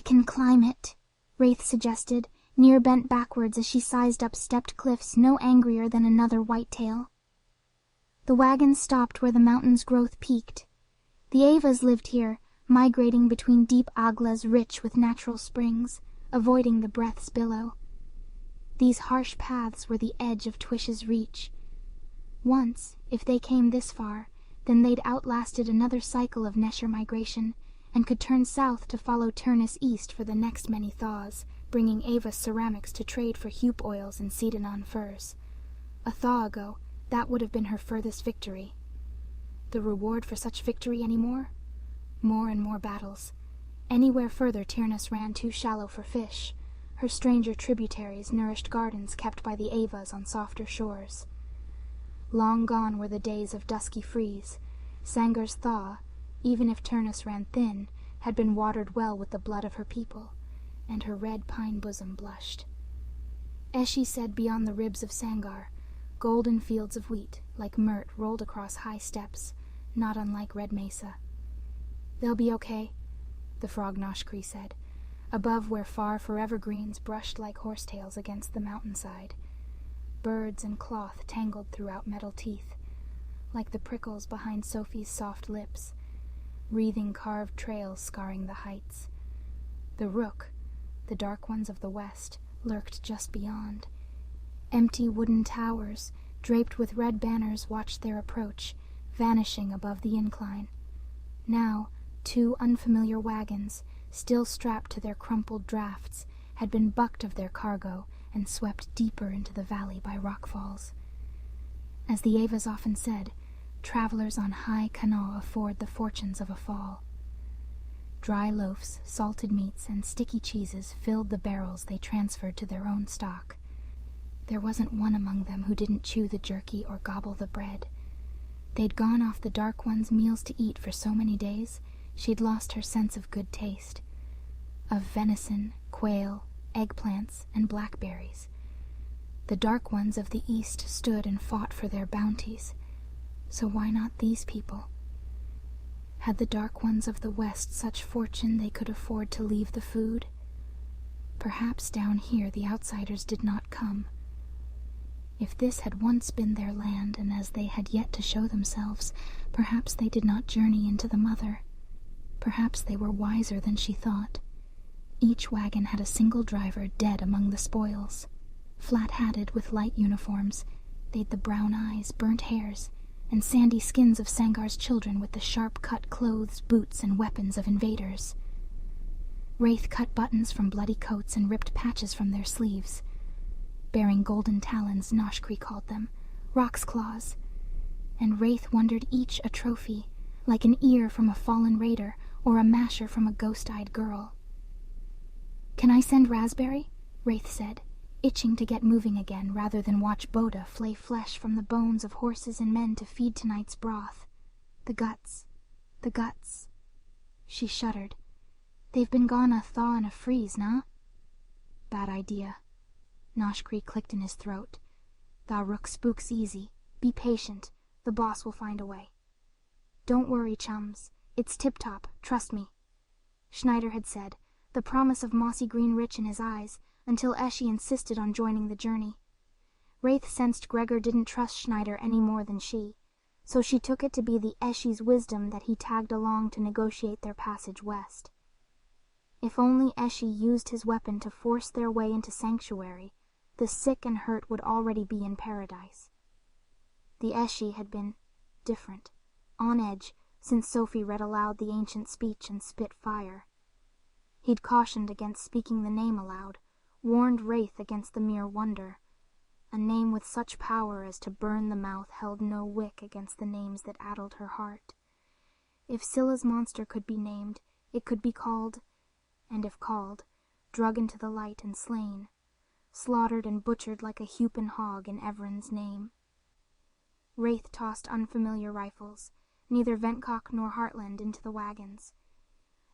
I can climb it, Reyth suggested, near bent backwards as she sized up stepped cliffs no angrier than another whitetail. The wagon stopped where the mountain's growth peaked. The Avas lived here, migrating between deep aglas rich with natural springs, avoiding the breath's billow. These harsh paths were the edge of Twish's reach. Once, if they came this far, then they'd outlasted another cycle of Nesher migration, and could turn south to follow Turnus east for the next many thaws, bringing Ava ceramics to trade for Hupe oils and Cedanon furs. A thaw ago, that would have been her furthest victory. The reward for such victory anymore? More and more battles. Anywhere further Turnus ran too shallow for fish. Her stranger tributaries nourished gardens kept by the Avas on softer shores. Long gone were the days of dusky freeze. Sangar's thaw, even if Turnus ran thin, had been watered well with the blood of her people, and her red pine bosom blushed. Eshi said beyond the ribs of Sangar, golden fields of wheat, like myrrh, rolled across high steppes, not unlike red mesa. "They'll be okay," the frog Noshkri said, above where far forever greens brushed like horsetails against the mountainside. Birds and cloth tangled throughout metal teeth, like the prickles behind Sophie's soft lips, wreathing carved trails scarring the heights. The rook, the dark ones of the west, lurked just beyond. Empty wooden towers, draped with red banners, watched their approach, vanishing above the incline. Now, two unfamiliar wagons, still strapped to their crumpled drafts, had been bucked of their cargo and swept deeper into the valley by rockfalls. As the Avas often said, travelers on high Kanawha afford the fortunes of a fall. Dry loaves, salted meats, and sticky cheeses filled the barrels they transferred to their own stock. There wasn't one among them who didn't chew the jerky or gobble the bread. They'd gone off the Dark One's meals to eat for so many days, she'd lost her sense of good taste. Of venison, quail, eggplants, and blackberries. The Dark Ones of the East stood and fought for their bounties. So why not these people? Had the Dark Ones of the West such fortune they could afford to leave the food? Perhaps down here the outsiders did not come. If this had once been their land, and as they had yet to show themselves, perhaps they did not journey into the Mother. Perhaps they were wiser than she thought. Each wagon had a single driver dead among the spoils. Flat-hatted with light uniforms, they'd the brown eyes, burnt hairs, and sandy skins of Sangar's children with the sharp-cut clothes, boots, and weapons of invaders. Reyth cut buttons from bloody coats and ripped patches from their sleeves. Bearing golden talons, Noshkri called them, rock's claws. And Reyth wondered each a trophy, like an ear from a fallen raider or a masher from a ghost-eyed girl. "Can I send Raspberry?" Reyth said, itching to get moving again rather than watch Boda flay flesh from the bones of horses and men to feed tonight's broth. The guts. The guts. She shuddered. "They've been gone a thaw and a freeze, nah?" "Bad idea." Noshkri clicked in his throat. "Tha rook spooks easy. Be patient. The boss will find a way." "Don't worry, chums. It's tip-top, trust me," Schneider had said, the promise of mossy green rich in his eyes, until Eshi insisted on joining the journey. Reyth sensed Gregor didn't trust Schneider any more than she, so she took it to be the Eshi's wisdom that he tagged along to negotiate their passage west. If only Eshi used his weapon to force their way into sanctuary, the sick and hurt would already be in paradise. The Eshi had been different, on edge, since Sophie read aloud the ancient speech and spit fire. He'd cautioned against speaking the name aloud, warned Reyth against the mere wonder. A name with such power as to burn the mouth held no wick against the names that addled her heart. If Scylla's monster could be named, it could be called, and if called, drug into the light and slain, slaughtered and butchered like a Hupen hog in Evren's name. Reyth tossed unfamiliar rifles, neither Ventcock nor Heartland, into the wagons.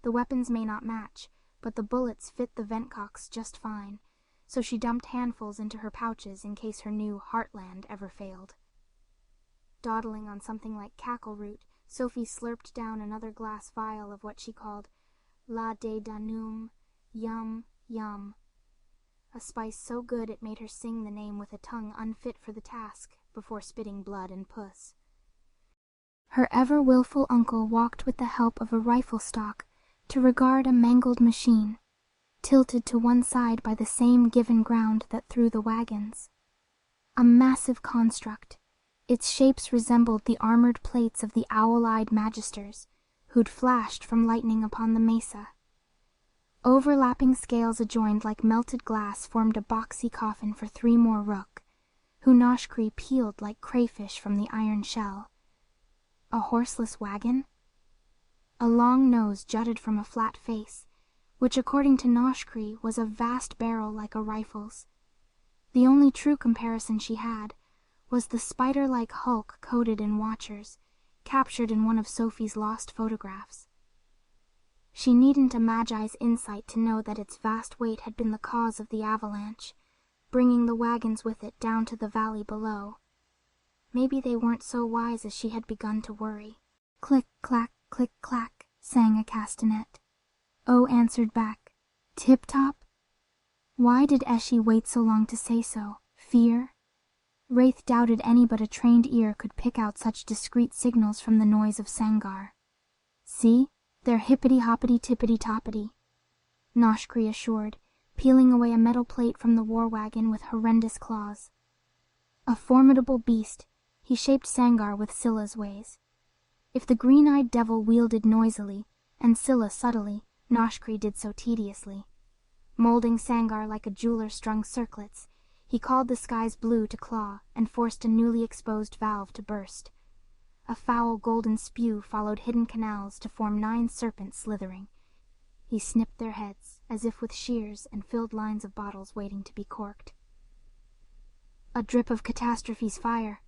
The weapons may not match, but the bullets fit the Ventcocks just fine, so she dumped handfuls into her pouches in case her new Heartland ever failed. Dawdling on something like cackle root, Sophie slurped down another glass vial of what she called La de Danum Yum, yum. A spice so good it made her sing the name with a tongue unfit for the task, before spitting blood and puss. Her ever-willful uncle walked with the help of a rifle stock to regard a mangled machine, tilted to one side by the same given ground that threw the wagons. A massive construct, its shapes resembled the armored plates of the owl-eyed magisters who'd flashed from lightning upon the mesa. Overlapping scales adjoined like melted glass formed a boxy coffin for 3 more rook, who Noshkree peeled like crayfish from the iron shell. A horseless wagon? A long nose jutted from a flat face, which according to Noshkree was a vast barrel like a rifle's. The only true comparison she had was the spider-like hulk coated in watchers, captured in one of Sophie's lost photographs. She needn't a Magi's insight to know that its vast weight had been the cause of the avalanche, bringing the wagons with it down to the valley below. Maybe they weren't so wise as she had begun to worry. Click, clack, sang a castanet. O answered back, tip-top? Why did Eshi wait so long to say so? Fear? Reyth doubted any but a trained ear could pick out such discreet signals from the noise of Sangar. See? They're hippity-hoppity-tippity-toppity, Noshkree assured, peeling away a metal plate from the war wagon with horrendous claws. A formidable beast, he shaped Sangar with Scylla's ways. If the green-eyed devil wielded noisily, and Scylla subtly, Noshkree did so tediously. Molding Sangar like a jeweler strung circlets, he called the skies blue to claw and forced a newly exposed valve to burst. A foul golden spew followed hidden canals to form 9 serpents slithering. He snipped their heads, as if with shears, and filled lines of bottles waiting to be corked. A drip of catastrophe's fire,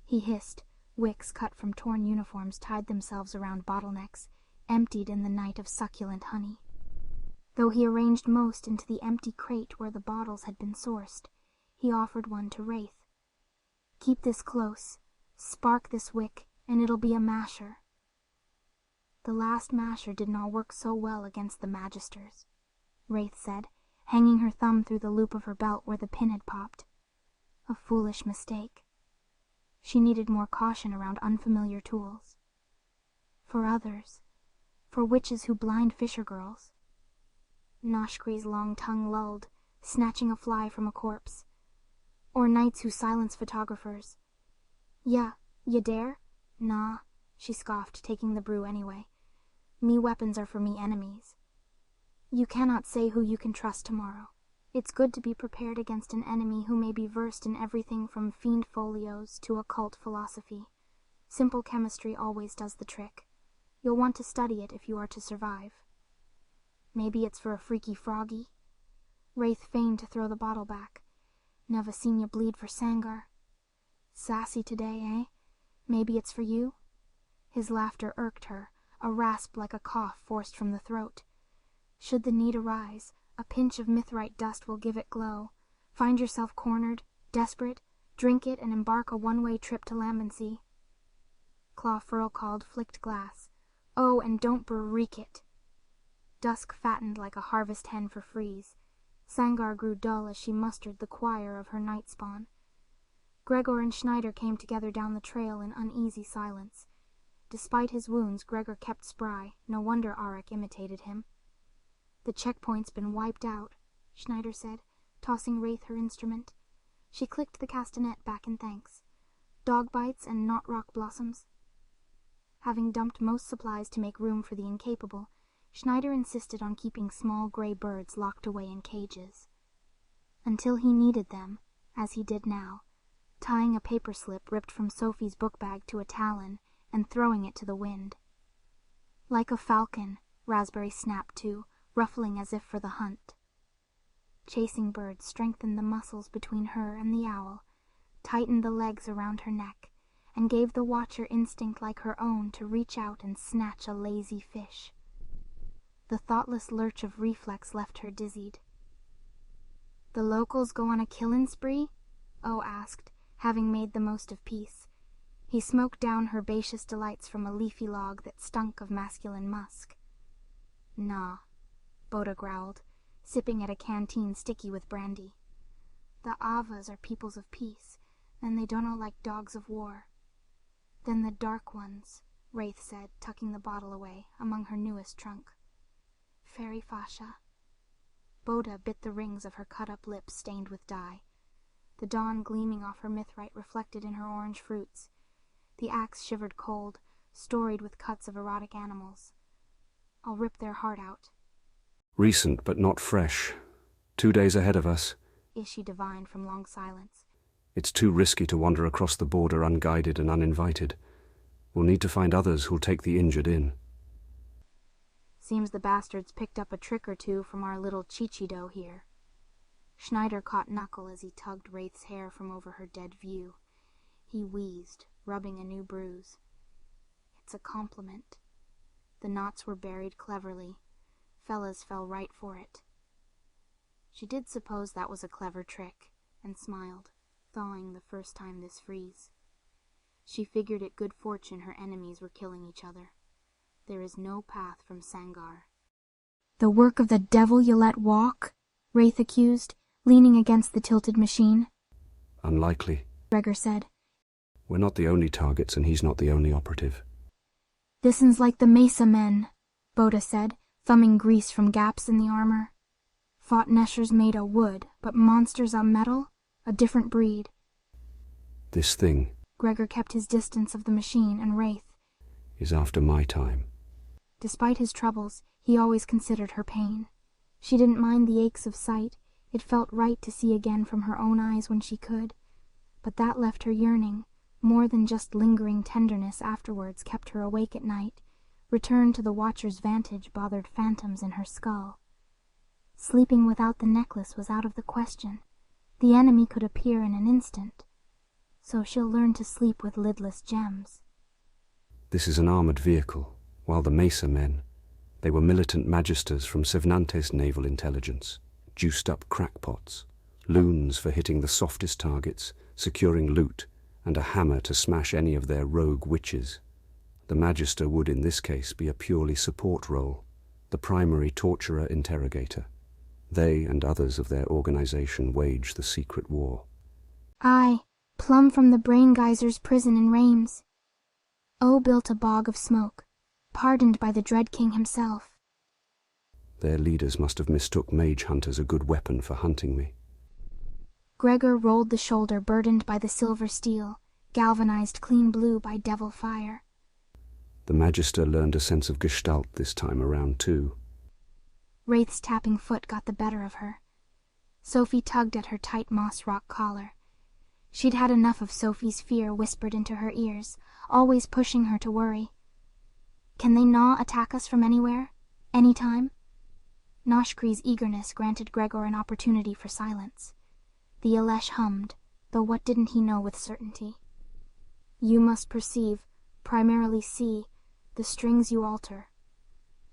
he hissed. Wicks cut from torn uniforms tied themselves around bottlenecks, emptied in the night of succulent honey. Though he arranged most into the empty crate where the bottles had been sourced, he offered one to Reyth. Keep this close. Spark this wick, and it'll be a masher. The last masher did not work so well against the magisters, Reyth said, hanging her thumb through the loop of her belt where the pin had popped. A foolish mistake. She needed more caution around unfamiliar tools. For others, for witches who blind fisher girls. Noshkree's long tongue lulled, snatching a fly from a corpse. Or knights who silence photographers. Yeah, you dare? Nah, she scoffed, taking the brew anyway. Me weapons are for me enemies. You cannot say who you can trust tomorrow. It's good to be prepared against an enemy who may be versed in everything from fiend folios to occult philosophy. Simple chemistry always does the trick. You'll want to study it if you are to survive. Maybe it's for a freaky froggy. Reyth feigned to throw the bottle back. Never seen you bleed for Sangar. Sassy today, eh? Maybe it's for you? His laughter irked her, a rasp like a cough forced from the throat. Should the need arise, a pinch of mithrite dust will give it glow. Find yourself cornered, desperate, drink it and embark a one-way trip to Lambency. Claw furl-called flicked glass. Oh, and don't berreak it. Dusk fattened like a harvest hen for freeze. Sangar grew dull as she mustered the choir of her night spawn. Gregor and Schneider came together down the trail in uneasy silence. Despite his wounds, Gregor kept spry. No wonder Arik imitated him. The checkpoint's been wiped out, Schneider said, tossing Reyth her instrument. She clicked the castanet back in thanks. Dog bites and knot rock blossoms. Having dumped most supplies to make room for the incapable, Schneider insisted on keeping small gray birds locked away in cages. Until he needed them, as he did now, tying a paper slip ripped from Sophie's book bag to a talon and throwing it to the wind. Like a falcon, Raspberry snapped to, ruffling as if for the hunt. Chasing birds strengthened the muscles between her and the owl, tightened the legs around her neck, and gave the watcher instinct like her own to reach out and snatch a lazy fish. The thoughtless lurch of reflex left her dizzied. "The locals go on a killin' spree?" O asked, having made the most of peace. He smoked down herbaceous delights from a leafy log that stunk of masculine musk. "Nah. Boda growled, sipping at a canteen sticky with brandy. The Avas are peoples of peace, and they don't like dogs of war. Then the Dark Ones, Reyth said, tucking the bottle away among her newest trunk. Fairy Fasha. Boda bit the rings of her cut-up lips stained with dye, the dawn gleaming off her mithrite reflected in her orange fruits. The axe shivered cold, storied with cuts of erotic animals. I'll rip their heart out. Recent but not fresh. 2 days ahead of us. Ishi divined from long silence. It's too risky to wander across the border unguided and uninvited. We'll need to find others who'll take the injured in. Seems the bastards picked up a trick or two from our little Chichido here. Schneider caught Knuckle as he tugged Wraith's hair from over her dead view. He wheezed, rubbing a new bruise. It's a compliment. The knots were buried cleverly. Fellas fell right for it. She did suppose that was a clever trick, and smiled, thawing the first time this freeze. She figured it good fortune her enemies were killing each other. There is no path from Sangar. The work of the devil you let walk? Reyth accused, leaning against the tilted machine. Unlikely, Gregor said. We're not the only targets, and he's not the only operative. This'n's like the Mesa men, Boda said, thumbing grease from gaps in the armor. Fought Neshers made of wood, but monsters of metal? A different breed. This thing, Gregor kept his distance of the machine and Reyth, is after my time. Despite his troubles, he always considered her pain. She didn't mind the aches of sight. It felt right to see again from her own eyes when she could. But that left her yearning. More than just lingering tenderness afterwards kept her awake at night. Return to the Watcher's vantage bothered phantoms in her skull. Sleeping without the necklace was out of the question. The enemy could appear in an instant. So she'll learn to sleep with lidless gems. This is an armored vehicle, while the Mesa men, they were militant magisters from Sevnante's naval intelligence, juiced-up crackpots, loons for hitting the softest targets, securing loot, and a hammer to smash any of their rogue witches. The magister would in this case be a purely support role, the primary torturer-interrogator. They and others of their organization wage the secret war. Aye, plumb from the Brain Geyser's prison in Reims. O built a bog of smoke, pardoned by the Dread King himself. Their leaders must have mistook mage hunters a good weapon for hunting me. Gregor rolled the shoulder burdened by the silver steel, galvanized clean blue by devil fire. The magister learned a sense of gestalt this time around too. Wraith's tapping foot got the better of her. Sophie tugged at her tight moss rock collar. She'd had enough of Sophie's fear whispered into her ears, always pushing her to worry. Can they not attack us from anywhere? Any time? Noshkri's eagerness granted Gregor an opportunity for silence. The Elesh hummed, though what didn't he know with certainty? You must perceive, primarily see, the strings you alter.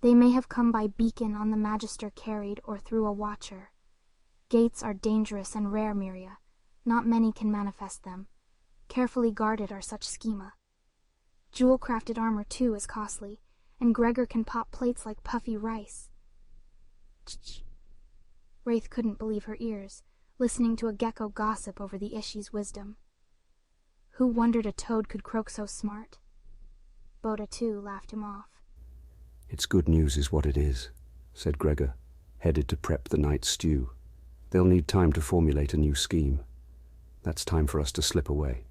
They may have come by beacon on the Magister carried or through a Watcher. Gates are dangerous and rare, Miria. Not many can manifest them. Carefully guarded are such schema. Jewel-crafted armor, too, is costly, and Gregor can pop plates like puffy rice. Ch-ch. Reyth couldn't believe her ears, listening to a gecko gossip over the Ishi's wisdom. Who wondered a toad could croak so smart? Boda, too, laughed him off. It's good news is what it is, said Gregor, headed to prep the night's stew. They'll need time to formulate a new scheme. That's time for us to slip away.